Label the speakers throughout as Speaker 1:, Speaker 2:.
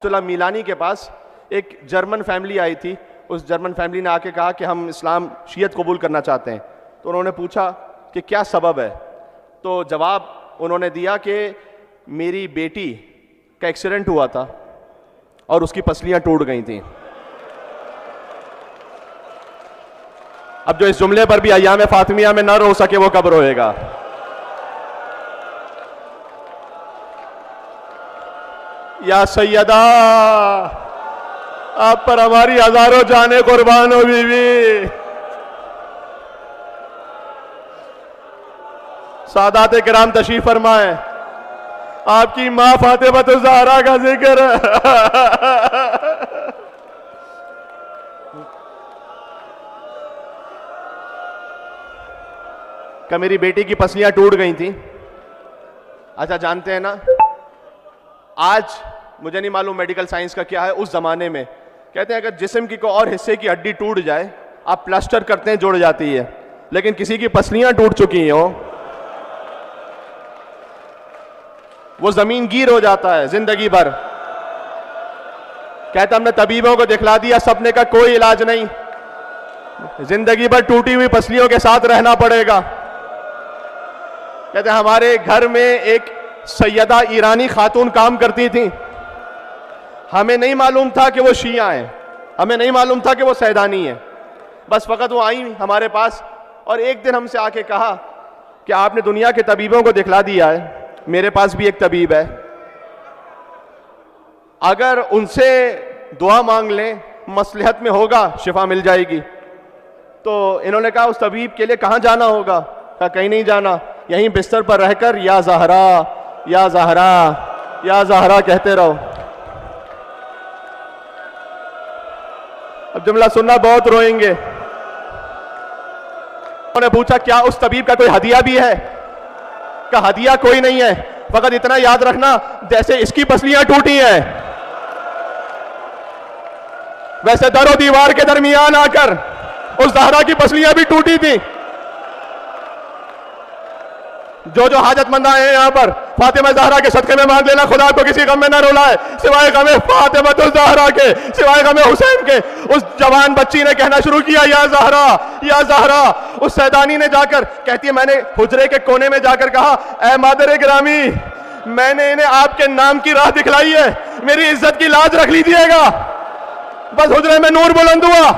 Speaker 1: मिलानी के पास एक German family I थी। उस जर्मन फैमिली ने आके कहा कि हम इस्लाम शियत कबूल करना चाहते हैं। तो उन्होंने पूछा कि क्या सबब है। तो जवाब उन्होंने दिया कि मेरी बेटी का एक्सीडेंट हुआ था और उसकी पसलियां टूट गई थी। अब जो इस जुमले पर भी अय्याम फातिमिया में न रो सके वो कब रोएगा। या सैयदा, आप पर हमारी हजारों जाने कुर्बान हो बीवी। सादात किराम तशरीफ फरमाए, आपकी मां फातिमा ज़हरा का जिक्र का मेरी बेटी की पसलियां टूट गई थी। अच्छा, जानते हैं ना, आज मुझे नहीं मालूम मेडिकल साइंस का क्या है, उस जमाने में कहते हैं अगर जिस्म की कोई और हिस्से की हड्डी टूट जाए, आप प्लास्टर करते हैं जुड़ जाती है, लेकिन किसी की पसलियां टूट चुकी हो वो जमीन गिर हो जाता है जिंदगी भर। कहते हमने तबीबों को दिखला दिया, सपने का कोई इलाज नहीं, जिंदगी भर टूटी हुई पसलियों के साथ रहना पड़ेगा। कहते हमारे घर में एक सैयदा ईरानी खातून काम करती थी। हमें नहीं मालूम था कि वो शिया हैं, हमें नहीं मालूम था कि वो सैदानी है। बस फकत वो आई हमारे पास और एक दिन हमसे आके कहा कि आपने दुनिया के तबीबों को दिखला दिया है, मेरे पास भी एक तबीब है, अगर उनसे दुआ मांग लें मसलहत में होगा शिफा मिल जाएगी। तो इन्होंने कहा उस तबीब के लिए कहाँ जाना होगा। कहा कहीं नहीं जाना, यहीं बिस्तर पर रहकर या ज़हरा या ज़हरा या ज़हरा कहते रहो। अब जुमला सुनना बहुत रोएंगे। उन्होंने पूछा क्या उस तबीब का कोई हदिया भी है। का हदिया कोई नहीं है, फकत इतना याद रखना जैसे इसकी पसलियां टूटी हैं वैसे दरो दीवार के दरमियान आकर उस ज़हरा की पसलियां भी टूटी थी। जो जो हाजतमंद आए हैं यहाँ पर फातिमा ज़हरा के सदक़े में मांग लेना, खुदा को किसी गम में न रुलाए सिवाय गमे फातिमा ज़हरा के, सिवाय गमे हुसैन के। उस जवान बच्ची ने कहना शुरू किया या ज़हरा या ज़हरा। उस सैदानी ने जाकर कहती है मैंने हुजरे के कोने में जाकर कहा ऐ मादर गिरामी, मैंने इन्हें आपके नाम की राह दिखलाई है, मेरी इज्जत की लाज रख लीजिएगा। बस हुजरे में नूर बुलंद हुआ।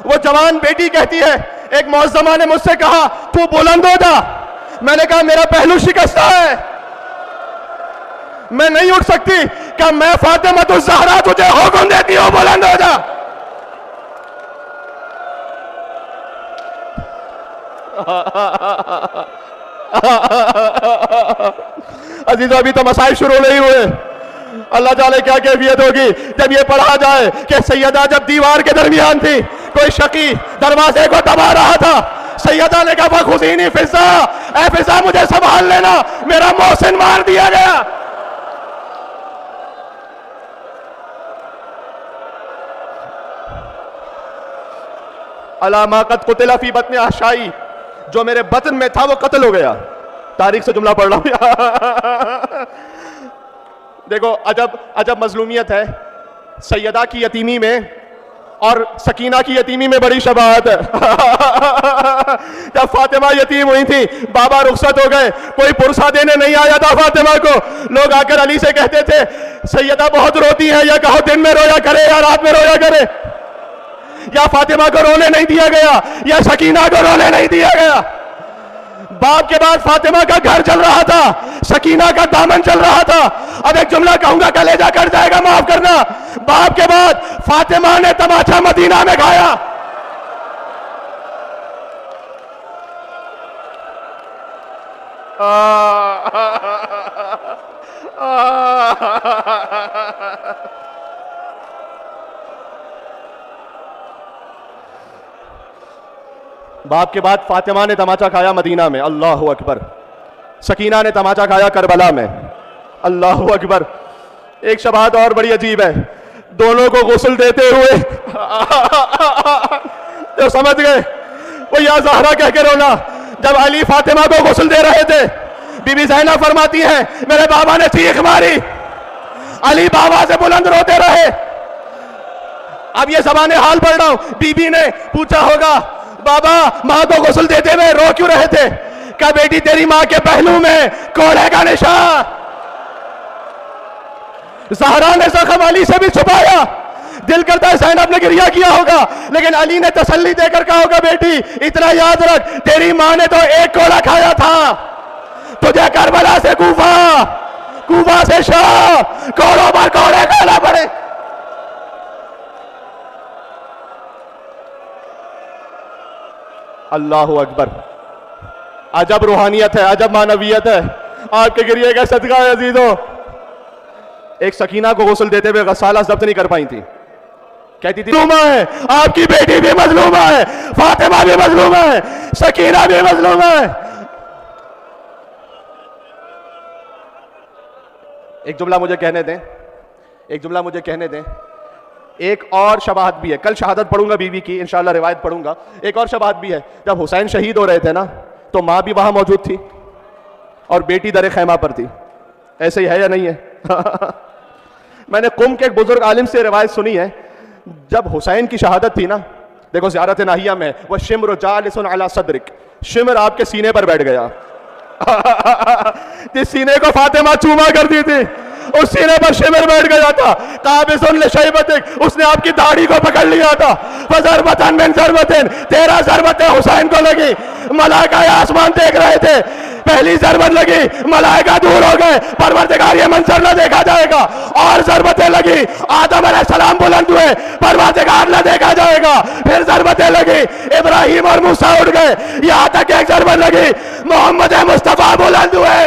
Speaker 1: वो जवान बेटी कहती है एक मौज़्ज़मा ने मुझसे कहा तू बुलंद हो जा। मैंने कहा मेरा पहलू शिकस्ता है, मैं नहीं उठ सकती। क्या मैं फातिमा ज़हरा तुझे हुक्म देती हूं बुलंद हो जा। अजीज़ों, अभी तो मसाइल शुरू नहीं हुए। अल्लाह जाने क्या कैफियत होगी जब ये पढ़ा जाए कि सैयदा जब दीवार के दरमियान थी, कोई शकी दरवाजे को दबा रहा था। सैयदा ने कहा खुशीनी फिजा, ऐ फिजा मुझे संभाल लेना, मेरा मोहसिन मार दिया गया। अलामाकत कुतिला फी बत्न आशाई, जो मेरे बतन में था वो कत्ल हो गया। तारीख से जुमला पढ़ रहा हूं। देखो अजब अजब मजलूमियत है। सैयदा की यतीमी में और सकीना की यतीमी में बड़ी शबाहत है। जब फातिमा यतीम हुई थी, बाबा रुखसत हो गए, कोई पुरसा देने नहीं आया था फातिमा को। लोग आकर अली से कहते थे सैयदा बहुत रोती है, या कहो दिन में रोया करे या रात में रोया करे। या फातिमा को रोने नहीं दिया गया या सकीना को रोने नहीं दिया गया। बाप के बाद फातिमा का घर चल रहा था, सकीना का दामन चल रहा था। अब एक जुमला कहूंगा कलेजा कट जाएगा, माफ करना। बाप के बाद फातिमा ने तमाचा मदीना में खाया। बाप के बाद फातिमा ने तमाचा खाया मदीना में, अल्लाह अकबर। सकीना ने तमाचा खाया करबला में, अल्लाह अकबर। एक शबाहत और बड़ी अजीब है, दोनों को गुस्ल देते हुए जो समझ गए वो या ज़हरा कह के रोना। जब अली फातिमा को गुस्ल दे रहे थे, बीबी ज़ैनब फरमाती है मेरे बाबा ने चीख मारी अली बाबा से बुलंद रोते रहे। अब ये ज़बाने हाल पढ़ रहा हूं। बीबी ने पूछा होगा, बाबा मां को गुस्ल देते हुए रो क्यों रहे थे? क्या बेटी तेरी मां के पहलू में कोड़े का निशान। ज़हरा ने ज़ख्म अली से भी छुपाया। दिल करता है ज़ैनब ने गिरिया किया होगा, लेकिन अली ने तसल्ली देकर कहा होगा, बेटी इतना याद रख, तेरी मां ने तो एक कोड़ा खाया था, तुझे करबला से कूफा, कूफा से शाम, कोड़ों पर कोड़े खाना पड़े। अल्लाहु अकबर। अजब रूहानियत है, अजब मानवियत है। आपके गिरिए का सदका है अजीजों। एक सकीना को गुस्ल देते हुए गसाला जब्त नहीं कर पाई थी, कहती थी मजलूमा है, आपकी बेटी भी मजलूमा है, फातिमा भी मजलूमा है, सकीना भी मजलूमा है। एक जुमला मुझे कहने दें, एक जुमला मुझे कहने दें। एक और शबाहत भी है, कल शहादत पढ़ूंगा बीवी की, इंशाल्लाह रिवायत पढ़ूंगा। एक और शबाहत भी है, जब हुसैन शहीद हो रहे थे ना, तो मां भी वहां मौजूद थी और बेटी दर खैमा पर थी। ऐसे ही है या नहीं है? मैंने कुम के एक बुजुर्ग आलिम से रिवायत सुनी है, जब हुसैन की शहादत थी ना, देखो ज़ियारत नाहिया में वह शिम्र जालिसन अला सदरिक, शिम्र आपके सीने पर बैठ गया। जिस सीने को फातिमा चूमा करती थी, उस सीने पर शिमर बैठ गया था। काबिसुन लिशैबतिक, उसने आपकी दाढ़ी को पकड़ लिया था। फज़रबतन मिन ज़रबतिन, 13 ज़रबतें हुसैन को लगी। मलाइका आसमान देख रहे थे, पहली ज़रबत लगी, मलाइका दूर हो गए, परवरदिगार ये मंजर न देखा जाएगा। और ज़रबतें लगी, आदम अलैहिस्सलाम बुलंद हुए, परवरदिगार न देखा जाएगा। फिर ज़रबतें लगी, इब्राहिम और मूसा उठ गए, यहां तक एक ज़रबत लगी, मोहम्मद मुस्तफा बुलंद हुए।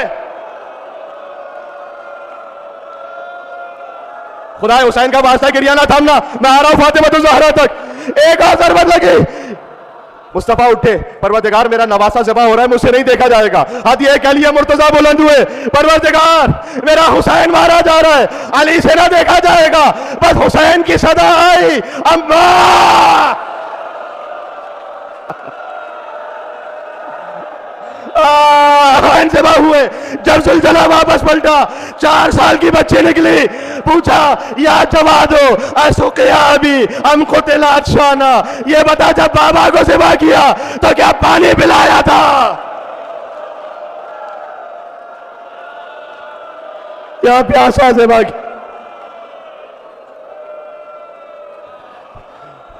Speaker 1: खुदा हुसैन का वास्ता, गिरिया ना थामना, मैं आ रहा हूं फातिमा तो ज़हरा तक। एक और ज़रबत लगी, मुस्तफा उठे, परवरदिगार मेरा नवासा ज़िबा हो रहा है, मुझसे नहीं देखा जाएगा। हाथी एक अली मुर्तज़ा बुलंद हुए, परवरदिगार मेरा हुसैन मारा जा रहा है, अली से ना देखा जाएगा। बस हुसैन की सदा आई, अम्मा। ज़िबा हुए, जब ज़ुल्ज़ला वापस पलटा, 4 साल की बच्ची निकली, पूछा या जवादो असुकिया अभी हम कुतिला शाना, ये बता जब बाबा को ज़िबा किया तो क्या पानी पिलाया था? क्या प्यासा ज़िबा किया?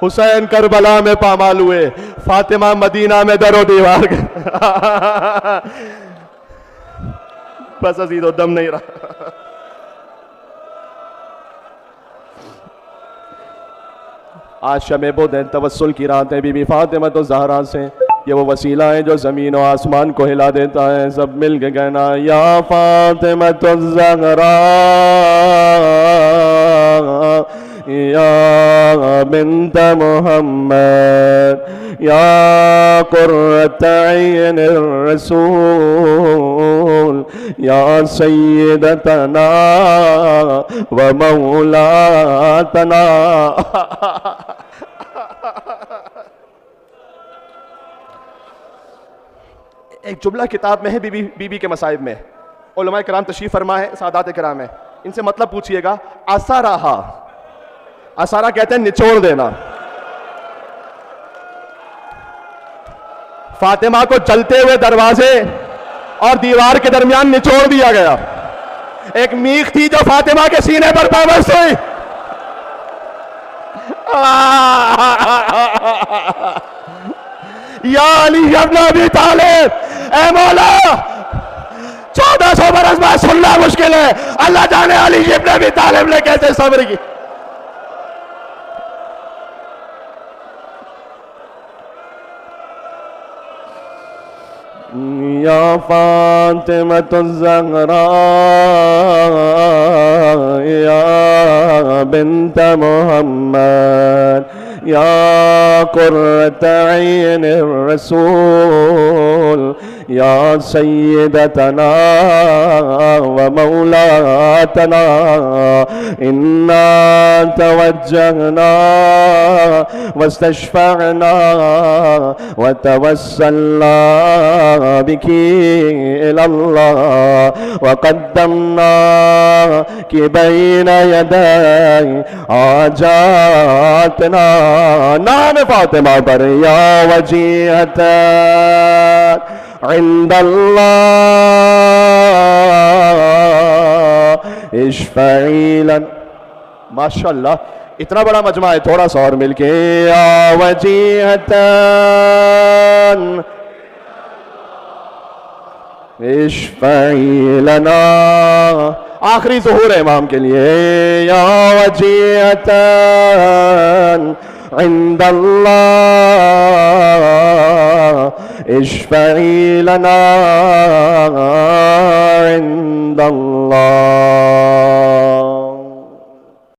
Speaker 1: हुसैन करबला में पामाल हुए, फातिमा मदीना में दरो दीवार। बस अजीज़ो दम नहीं रहा। आज शमे बुद तवस्सुल की रात है, बीबी फातिमा तो ज़हरा से, ये वो वसीला है जो ज़मीन और आसमान को हिला देता है। सब मिल के कहना, या फातिमा तो ज़हरा, या बिन्त मुहम्मद, या कुर्रत ऐन रसूल, या सय्यदतना व मौलातना। एक जुमला किताब में है, बीबी के मसाइब में, उलमा कराम तशरीफ फरमा है, सादात कराम है, इनसे मतलब पूछिएगा। असरहा, असरा कहते हैं निचोड़ देना। फातिमा को जलते हुए दरवाजे और दीवार के दरमियान निचोड़ दिया गया। एक मीख थी जो फातिमा के सीने पर पाबंद हुई। या अली इब्न अबी तालिब, ऐ मौला 1400 बरस बाद सुनना मुश्किल है, अल्लाह जाने अली इब्न अबी तालिब ने कैसे सब्र की। या फातिमा ज़हरा, या बिन्त मुहम्मद, या कुर्रत ऐन रसूल, या सय्यदतना व मौलातना इन्ना तवज्जहना वस्तशफ़अना व तवस्सलना बिकी इलल्लाह व क़द्दमना कि बैन यदै आजातना। नाम फातिमा पर या वजीहतन इंदल्लाह इश्फ़ई लना। माशाअल्लाह, इतना बड़ा मजमा है, थोड़ा सा और मिलके या वजीहतन इश्फ़ई लना। आखिरी ज़ुहूर है इमाम के लिए, या वजीहतन इंदल्लाह इश्फ़ई लना इंदल्लाह।